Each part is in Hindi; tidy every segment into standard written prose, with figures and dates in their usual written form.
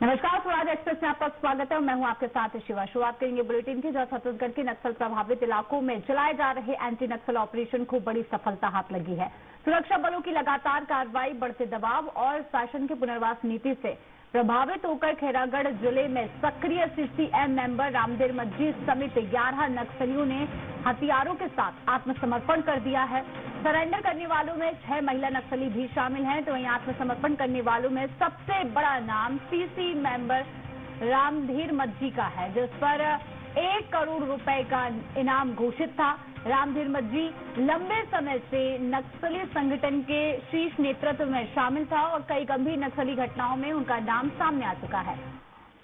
नमस्कार, स्वराज एक्सप्रेस में आपका स्वागत है और मैं हूं आपके साथ शिवा। शुरुआत करेंगे बुलेटिन की, जहां छत्तीसगढ़ के नक्सल प्रभावित इलाकों में चलाए जा रहे एंटी नक्सल ऑपरेशन को बड़ी सफलता हाथ लगी है। सुरक्षा बलों की लगातार कार्रवाई, बढ़ते दबाव और शासन की पुनर्वास नीति से प्रभावित होकर खैरागढ़ जिले में सक्रिय सीसीएम मेंबर रामदेव मज्जी समेत 11 नक्सलियों ने हथियारों के साथ आत्मसमर्पण कर दिया है। सरेंडर करने वालों में 6 महिला नक्सली भी शामिल हैं। तो वहीं आत्मसमर्पण करने वालों में सबसे बड़ा नाम सीसी मेंबर रामधीर मज्जी का है, जिस पर 1 करोड़ रुपए का इनाम घोषित था। रामधीर मज्जी लंबे समय से नक्सली संगठन के शीर्ष नेतृत्व में शामिल था और कई गंभीर नक्सली घटनाओं में उनका नाम सामने आ चुका है।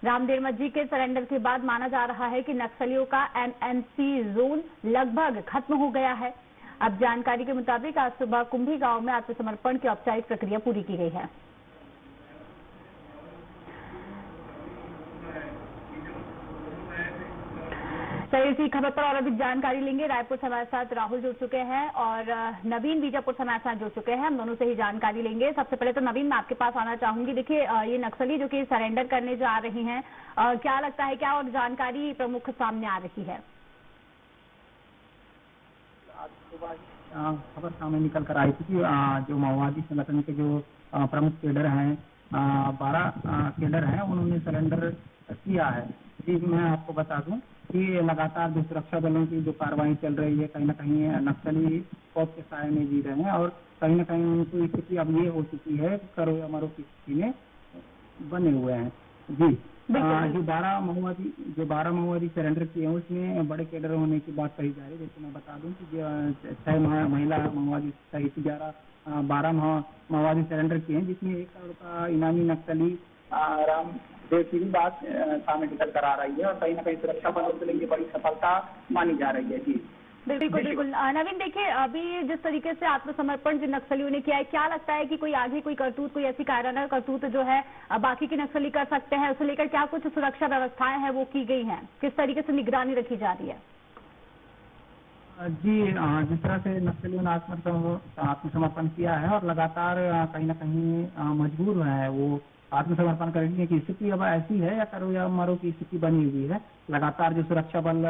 रामधीर मज्जी के सरेंडर के बाद माना जा रहा है कि नक्सलियों का एमएनसी जोन लगभग खत्म हो गया है। अब जानकारी के मुताबिक आज सुबह कुंभी गांव में आत्मसमर्पण की औपचारिक प्रक्रिया पूरी की गई है। चलिए इसी खबर पर और अधिक जानकारी लेंगे। रायपुर से हमारे साथ राहुल जुड़ चुके हैं और नवीन बीजापुर से हमारे साथ जुड़ चुके हैं। हम दोनों से ही जानकारी लेंगे। सबसे पहले तो नवीन, मैं आपके पास आना चाहूंगी। देखिए, ये नक्सली जो कि सरेंडर करने जा रही हैं, क्या लगता है, क्या और जानकारी प्रमुख सामने आ रही है? आज सुबह खबर सामने निकल कर आई थी कि जो माओवादी संगठन के जो प्रमुख कैडर हैं, 12 कैडर हैं, उन्होंने सरेंडर किया है। जी, मैं आपको बता दूं कि लगातार जो सुरक्षा बलों की जो कार्रवाई चल रही है, कहीं न कहीं नक्सली खौफ के साए में जी रहे हैं और कहीं न कहीं उनको स्थिति अब ये हो चुकी है, करो या मरो की स्थिति में बने हुए हैं। जी, जो 12 माओवादी सरेंडर किए हैं, उसमें बड़े कैडर होने की बात कही जा रही है। जैसे मैं बता दूं कि 6 महिला माओवादी सहित 12 माओवादी सरेंडर किए हैं, जिसमें 1 करोड़ का इनामी नक्सली रामदेव की भी बात सामने निकल कर आ रही है और कहीं न कहीं सुरक्षा बलों के लिए बड़ी सफलता मानी जा रही है। जी बिल्कुल बिल्कुल। नवीन, देखिए, अभी जिस तरीके से आत्मसमर्पण जिन नक्सलियों ने किया है, क्या लगता है कि कोई आगे कोई करतूत, कोई ऐसी कायराना करतूत जो है बाकी के नक्सली कर सकते हैं, उसे लेकर क्या कुछ सुरक्षा व्यवस्थाएं हैं वो की गई हैं? किस तरीके से निगरानी रखी जा रही है? जी, जिस तरह से नक्सलियों ने आत्मसमर्पण किया है और लगातार कहीं न कहीं मजबूर हुए हैं वो आत्मसमर्पण करने की स्थिति अब ऐसी है या करो या मरो की स्थिति बनी हुई है। लगातार जो सुरक्षा बल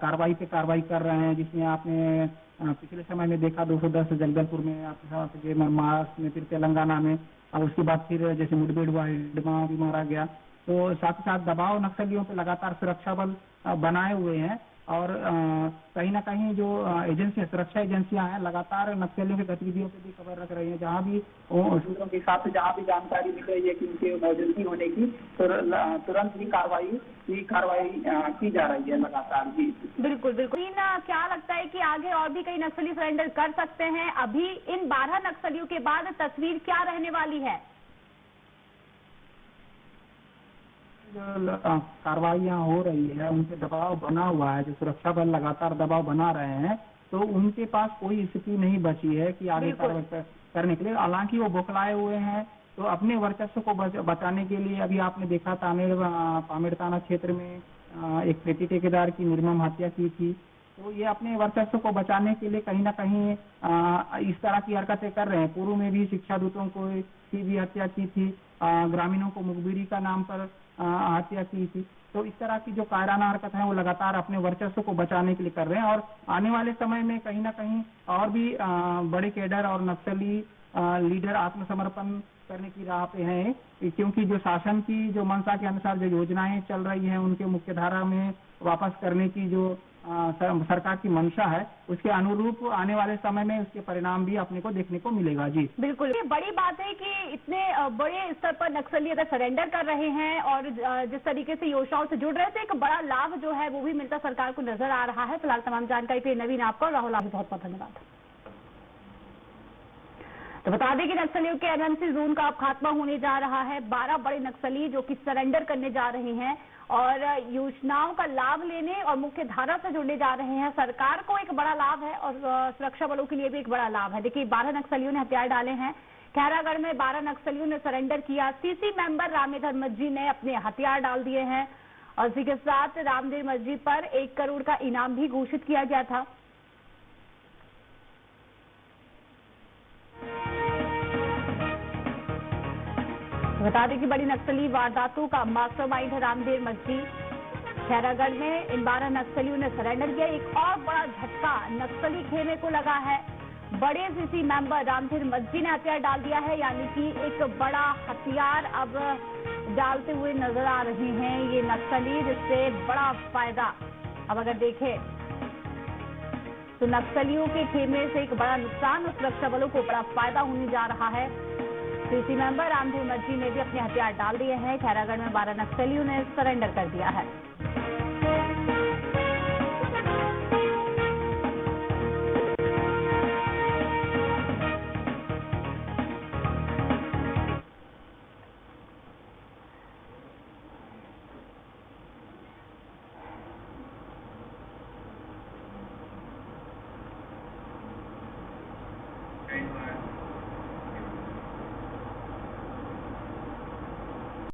कार्रवाई पे कार्रवाई कर रहे हैं, जिसमें आपने पिछले समय में देखा 210 जगदलपुर में, आपके महाराष्ट्र में, फिर तेलंगाना में, और उसके बाद फिर जैसे मुठभेड़ हुआ, हिडमा भी मारा गया। तो साथ ही साथ दबाव नक्सलियों पे लगातार सुरक्षा बल बनाए हुए हैं और कहीं ना कहीं जो एजेंसियां, सुरक्षा एजेंसियां हैं, लगातार नक्सलियों की गतिविधियों पे भी खबर रख रही हैं। जहां भी सूत्रों के हिसाब से जहां भी जानकारी मिल रही है कि उनके मौजूदगी होने की, तो तुरंत ही कार्रवाई की जा रही है लगातार। जी बिल्कुल बिल्कुल। क्या लगता है कि आगे और भी कई नक्सली सरेंडर कर सकते हैं? अभी इन 12 नक्सलियों के बाद तस्वीर क्या रहने वाली है? कार्रवाइयां हो रही है, उनके दबाव बना हुआ है, जो सुरक्षा बल लगातार दबाव बना रहे हैं, तो उनके पास कोई स्थिति नहीं बची है कि आगे कार्रवाई करने के लिए। हालांकि वो बौखलाए हुए हैं, तो अपने वर्चस्व को बचाने के लिए अभी आपने देखा पामेड़ थाना क्षेत्र में एक पेटी ठेकेदार की निर्मम हत्या की थी। तो ये अपने वर्चस्व को बचाने के लिए कहीं ना कहीं इस तरह की हरकतें कर रहे हैं। पूर्व में भी शिक्षा दूतों की भी हत्या की थी, ग्रामीणों को मुखबिरी का नाम पर हत्या की थी। तो इस तरह की जो कायराना हरकत है वो लगातार अपने वर्चस्व को बचाने के लिए कर रहे हैं और आने वाले समय में कहीं ना कहीं और भी बड़े कैडर और नक्सली लीडर आत्मसमर्पण करने की राह पे हैं, क्योंकि जो शासन की जो मंशा के अनुसार जो योजनाएं चल रही हैं, उनके मुख्य धारा में वापस करने की जो सरकार की मंशा है, उसके अनुरूप आने वाले समय में उसके परिणाम भी अपने को देखने को मिलेगा। जी बिल्कुल, ये बड़ी बात है कि इतने बड़े स्तर पर नक्सली अगर सरेंडर कर रहे हैं और जिस तरीके से योजनाओं से जुड़ रहे थे, एक बड़ा लाभ जो है वो भी मिलता सरकार को नजर आ रहा है। फिलहाल तमाम जानकारी के लिए नवीन आपका और राहुल आपको बहुत बहुत धन्यवाद। तो बता दें कि नक्सलियों के एमएनसी जोन का अब खात्मा होने जा रहा है। 12 बड़े नक्सली जो कि सरेंडर करने जा रहे हैं और योजनाओं का लाभ लेने और मुख्य धारा से जुड़ने जा रहे हैं। सरकार को एक बड़ा लाभ है और सुरक्षा बलों के लिए भी एक बड़ा लाभ है। देखिए, 12 नक्सलियों ने हथियार डाले हैं। खैरागढ़ में 12 नक्सलियों ने सरेंडर किया। सीसी मेंबर रामदेव मज्जी ने अपने हथियार डाल दिए हैं और इसी के साथ रामदेव मज्जी पर 1 करोड़ का इनाम भी घोषित किया गया था। बता दें कि बड़ी नक्सली वारदातों का मास्टरमाइंड है रामधीर मज्जी। खैरागढ़ में इन 12 नक्सलियों ने सरेंडर किया। एक और बड़ा झटका नक्सली खेमे को लगा है। बड़े सीसी मेंबर रामधीर मज्जी ने हथियार डाल दिया है, यानी कि एक बड़ा हथियार अब डालते हुए नजर आ रहे हैं ये नक्सली, जिससे बड़ा फायदा। अब अगर देखें तो नक्सलियों के खेमे से एक बड़ा नुकसान और सुरक्षा बलों को बड़ा फायदा होने जा रहा है। सीसी मेंबर रामधीर मज्जी ने भी अपने हथियार डाल दिए हैं। खैरागढ़ में 12 नक्सलियों ने सरेंडर कर दिया है।